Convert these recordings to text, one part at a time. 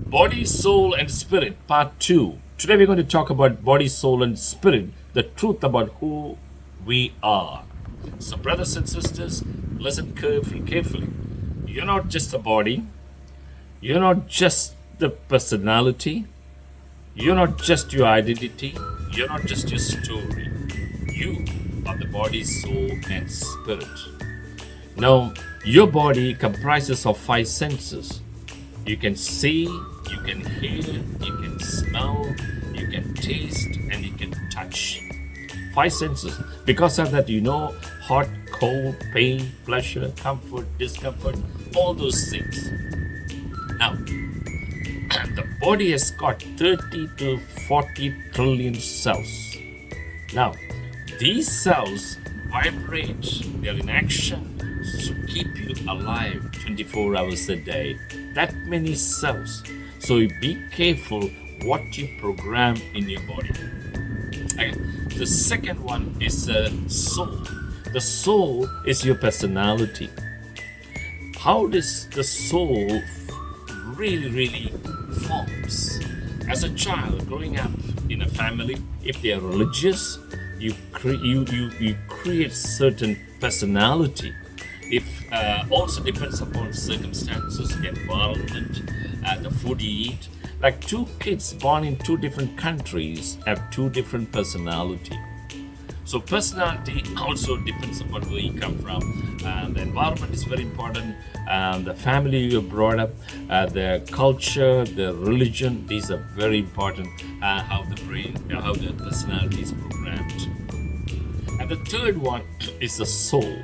Body, Soul, and Spirit, Part 2. Today we're going to talk about body, soul, and spirit, the truth about who we are. So, brothers and sisters, listen carefully. You're not just a body, you're not just the personality, you're not just your identity, you're not just your story. You are the body, soul, and spirit. Now, your body comprises of 5 senses. You can see, you can hear, you can smell, you can taste, and you can touch. 5 senses. Because of that, you know hot, cold, pain, pleasure, comfort, discomfort, all those things. Now, the body has got 30 to 40 trillion cells. Now, these cells vibrate, they're in action to keep you alive 24 hours a day. That many cells. So be careful what you program in your body. Okay. The second one is the soul. The soul is your personality. How does the soul really forms? As a child growing up in a family, if they are religious, you create certain personality. If also depends upon circumstances, environment, the food you eat. Like 2 kids born in 2 different countries have 2 different personality. So personality also depends upon where you come from. The environment is very important. The family you're brought up, the culture, the religion, these are very important. How the brain, how the personality is programmed. And the third one is the soul,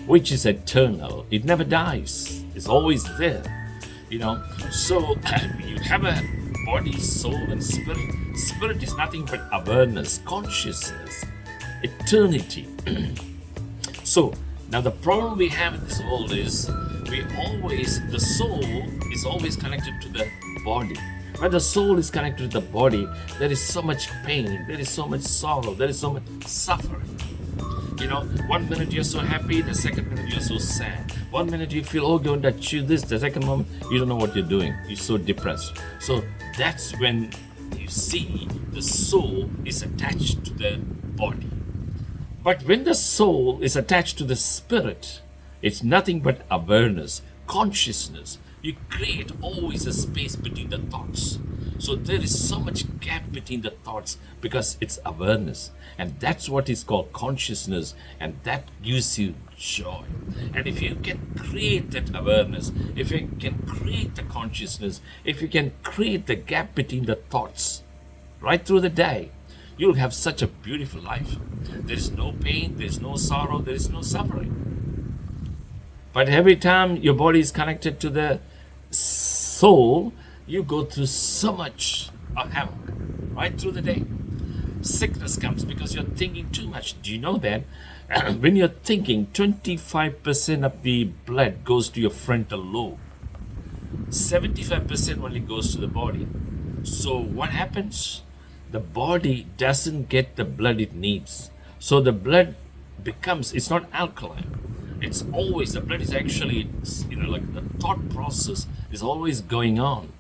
which is eternal. It never dies. It's always there. So you have a body, soul, and spirit. Spirit is nothing but awareness, consciousness, eternity. So now the problem we have in this world is the soul is always connected to the body. When the soul is connected to the body, there is so much pain, there is so much sorrow, there is so much suffering. 1 minute you're so happy, the second minute you're so sad. 1 minute you feel, going to achieve this, the second moment you don't know what you're doing. You're so depressed. So that's when you see the soul is attached to the body. But when the soul is attached to the spirit, it's nothing but awareness, consciousness. You create always a space between the thoughts. So there is so much gap between the thoughts because it's awareness. And that's what is called consciousness. And that gives you joy. And if you can create that awareness, if you can create the consciousness, if you can create the gap between the thoughts right through the day, you'll have such a beautiful life. There is no pain, there is no sorrow, there is no suffering. But every time your body is connected to the soul, you go through so much havoc right through the day. Sickness comes because you're thinking too much. Do you know that? When you're thinking, 25% of the blood goes to your frontal lobe. 75% only goes to the body. So what happens? The body doesn't get the blood it needs. So the blood it's not alkaline. It's always, the blood is actually, like the thought process is always going on.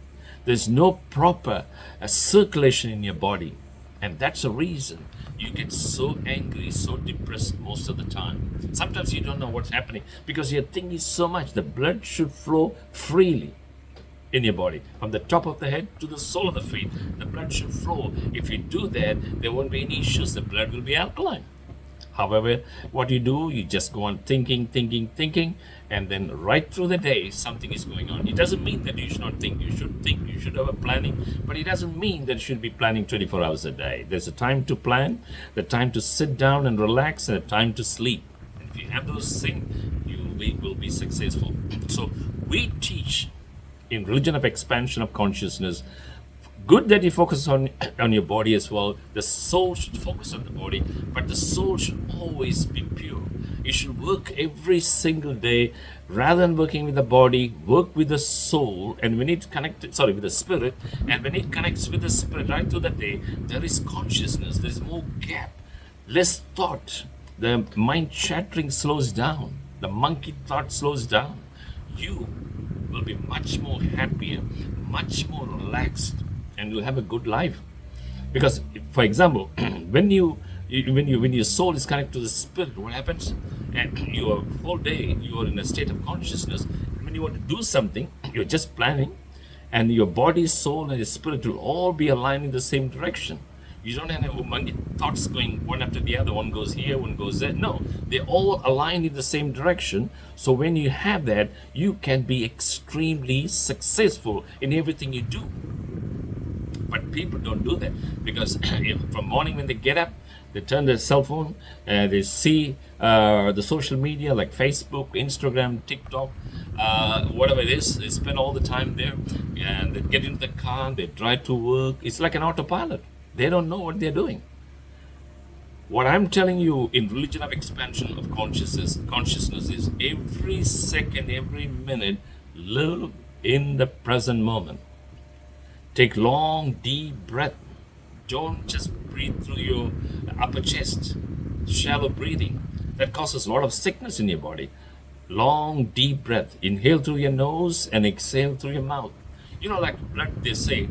There's no proper circulation in your body. And that's the reason you get so angry, so depressed most of the time. Sometimes you don't know what's happening because you're thinking so much. The blood should flow freely in your body. From the top of the head to the sole of the feet, the blood should flow. If you do that, there won't be any issues. The blood will be alkaline. However, what you do, you just go on thinking, and then right through the day, something is going on. It doesn't mean that you should not think. You should think, you should have a planning, but it doesn't mean that you should be planning 24 hours a day. There's a time to plan, the time to sit down and relax, and a time to sleep. And if you have those things, you will be successful. So we teach in Religion of Expansion of Consciousness, good that you focus on your body as well. The soul should focus on the body, but the soul should always be pure. You should work every single day. Rather than working with the body, work with the soul. And when it connects, with the spirit, and when it connects with the spirit right through the day, there is consciousness, there is more gap, less thought. The mind chattering slows down. The monkey thought slows down. You will be much more happier, much more relaxed and you'll have a good life. Because, for example, when your soul is connected to the spirit, what happens? And your whole day you are in a state of consciousness. When you want to do something, you're just planning, and your body, soul, and your spirit will all be aligned in the same direction. You don't have monkey thoughts going one after the other. One goes here, one goes there. No, they all align in the same direction. So when you have that, you can be extremely successful in everything you do. But people don't do that because from morning when they get up, they turn their cell phone, they see the social media like Facebook, Instagram, TikTok, whatever it is. They spend all the time there, and they get into the car, they drive to work. It's like an autopilot. They don't know what they're doing. What I'm telling you in religion of expansion of consciousness is every second, every minute, live in the present moment. Take long, deep breath. Don't just breathe through your upper chest. Shallow breathing. That causes a lot of sickness in your body. Long, deep breath. Inhale through your nose and exhale through your mouth. You know, like blood, they say,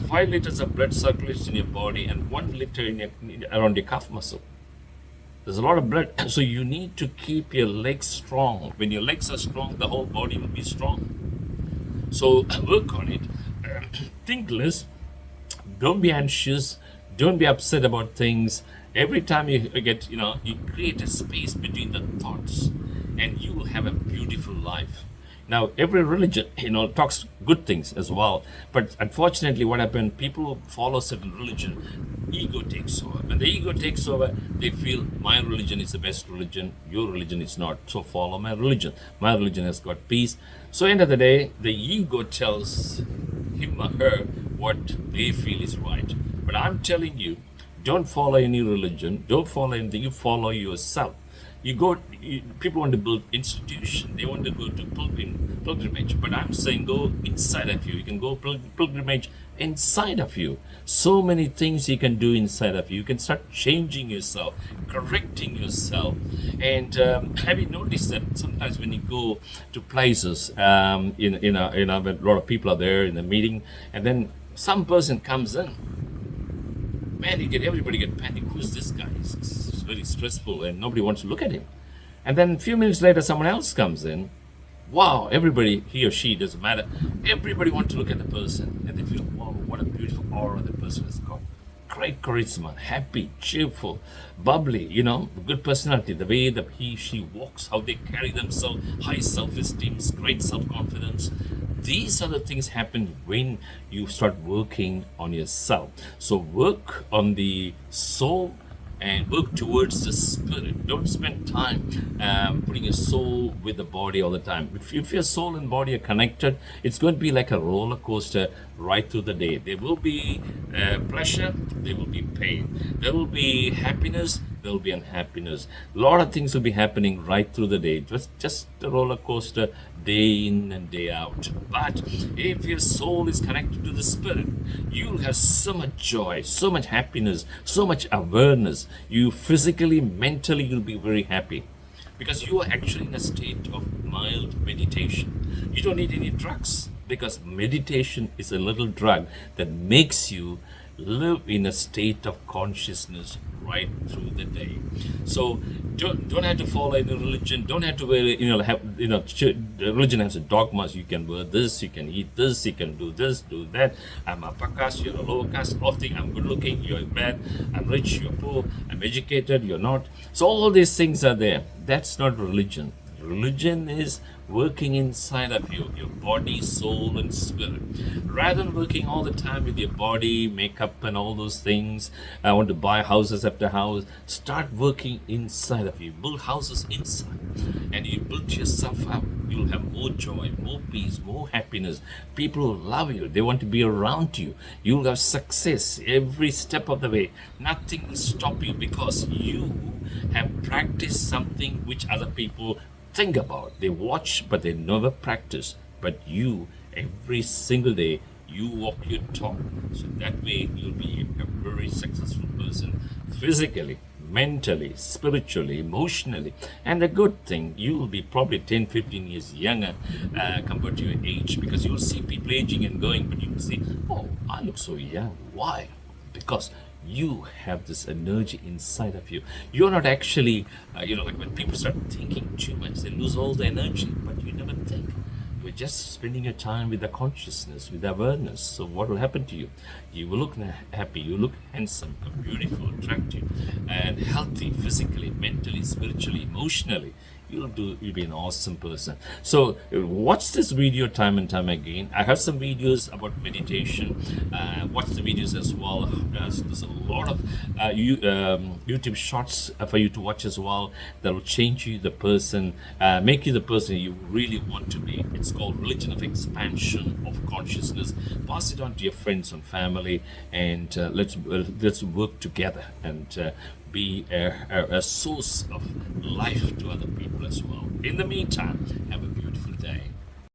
5 liters of blood circulates in your body and 1 liter around your calf muscle. There's a lot of blood. So you need to keep your legs strong. When your legs are strong, the whole body will be strong. So work on it. Think less. Don't be anxious. Don't be upset about things. Every time you get, you create a space between the thoughts, and you will have a beautiful life. Now, every religion, talks good things as well. But unfortunately, what happened, people who follow certain religion, ego takes over. When the ego takes over, they feel my religion is the best religion, your religion is not. So follow my religion. My religion has got peace. So end of the day, the ego tells him or her what they feel is right. But I'm telling you, don't follow any religion. Don't follow anything. You follow yourself. People want to build institution. They want to go to pilgrimage. But I'm saying go inside of you. You can go pilgrimage inside of you. So many things you can do inside of you. You can start changing yourself, correcting yourself. And have you noticed that sometimes when you go to places, when a lot of people are there in a meeting, and then some person comes in, man, everybody get panic. Who's this guy? It's very stressful and nobody wants to look at him. And then a few minutes later, someone else comes in. Wow, everybody, he or she, doesn't matter. Everybody wants to look at the person and they feel, wow, what a beautiful aura the person has got. Great charisma, happy, cheerful, bubbly, good personality, the way that she walks, how they carry themselves, high self-esteem, great self-confidence. These are the things happen when you start working on yourself. So work on the soul and work towards the spirit. Don't spend time putting your soul with the body all the time. If your soul and body are connected, it's going to be like a roller coaster right through the day. There will be pleasure, there will be pain. There will be happiness, there will be unhappiness. A lot of things will be happening right through the day. Just a roller coaster, day in and day out. But if your soul is connected to the spirit, you'll have so much joy, so much happiness, so much awareness. You physically, mentally, you'll be very happy because you are actually in a state of mild meditation. You don't need any drugs because meditation is a little drug that makes you live in a state of consciousness right through the day. So don't have to follow any religion. Don't have to wear, religion has a dogmas. You can wear this, you can eat this, you can do this, do that. I'm upper caste, you're a lower caste. All things, I'm good looking, you're bad. I'm rich, you're poor. I'm educated, you're not. So all these things are there. That's not religion. Religion is working inside of you, your body, soul, and spirit. Rather than working all the time with your body, makeup, and all those things, I want to buy houses after house. Start working inside of you. Build houses inside, and you build yourself up. You'll have more joy, more peace, more happiness. People will love you. They want to be around you. You'll have success every step of the way. Nothing will stop you because you have practiced something which other people think about. They watch, but they never practice. But you, every single day, you walk your talk. So that way, you'll be a very successful person physically, mentally, spiritually, emotionally. And the good thing, you will be probably 10, 15 years younger compared to your age, because you will see people aging and going, but you will see, oh, I look so young. Why? Because you have this energy inside of you. You're not actually, like when people start thinking too much, they lose all the energy, but you never think. You're just spending your time with the consciousness, with the awareness. So what will happen to you? You will look happy, you look handsome, beautiful, attractive, and healthy physically, mentally, spiritually, emotionally. You'll be an awesome person. So watch this video time and time again. I have some videos about meditation. Watch the videos as well. There's a lot of YouTube shorts for you to watch as well that will change you the person, make you the person you really want to be. It's called Religion of Expansion of Consciousness. Pass it on to your friends and family, and let's work together and be a source of life to other people as well. In the meantime, have a beautiful day.